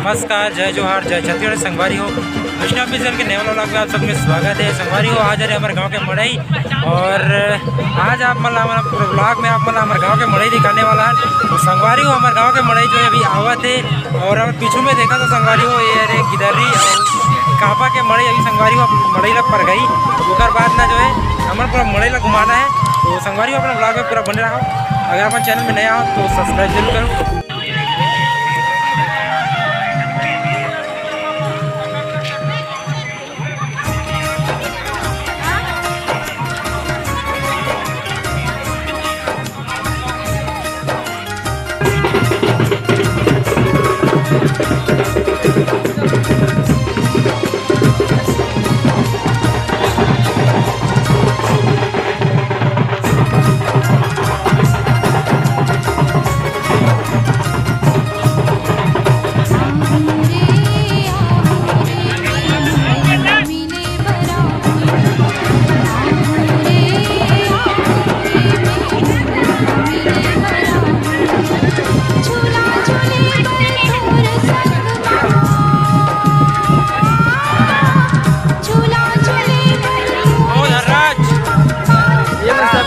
नमस्कार, जय जोहार, जय छत्तीसगढ़। संगवारी हो वैष्णव मिशन के नए व्लॉग में आप सब में स्वागत है। संगवारी हो आज है हमारे गांव के मड़ई और आज आप मतलब हमारे ब्लॉग में आप मतलब हमारे गांव के मड़ई दिखाने वाला है। तो संगवारी हो हमारे गांव के मड़ई जो है अभी आवत है और अगर पीछू में देखा तो संगवारी हो ये अरे गिदर्री और कापा के मड़ई अभी संगवारी हो मड़ई लग पर गई। उसके बाद ना जो है हमारे पूरा मड़ई लग घुमाना है। तो संगवारी हो अपने ब्लॉग में पूरा बने रहो। अगर अपने चैनल में नया हो तो सब्सक्राइब जरूर करो।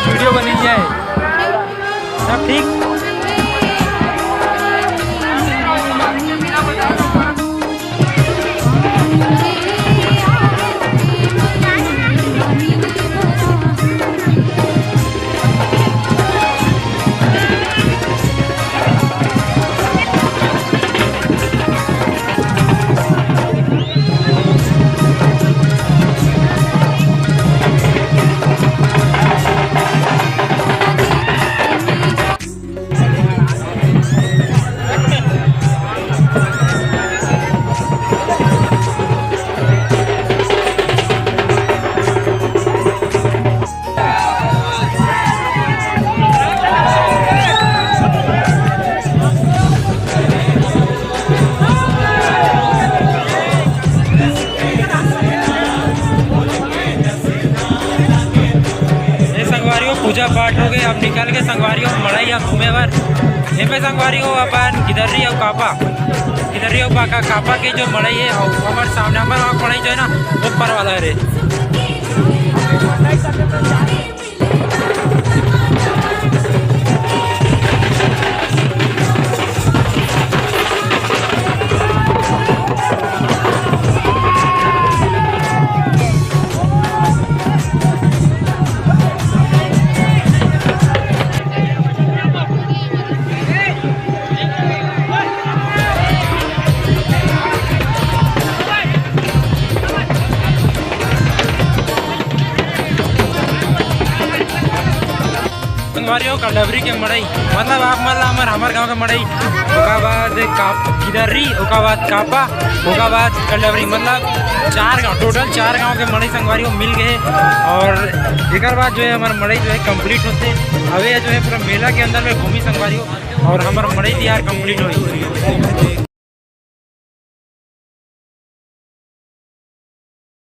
वीडियो बनी है सब ठीक। पूजा पाठ हो गए। अब निकल के संगवारी हो मड़ई या घूमे भर एमे संगवारी हो अपन गिदर्री और कापा गिदर्री और कापा के जो मड़ई है और हमारे सामने हमारा मड़ई जो है ना ऊपर वाला है। संगवारी का डबरी के मड़ई मतलब आप मतलब हमारे गांव के मड़ई ओका बाद गिदर्री ओका बाद कापा ओका बाद कलडबरी मतलब 4 गांव टोटल 4 गांव के मड़ई संगवारी मिल गए। और एक बाद जो है हमारा मड़ई जो है कंप्लीट होते अवे जो है पूरा मेला के अंदर में घूमी संगवारी और हमारा मड़ई तिहार कंप्लीट हुई।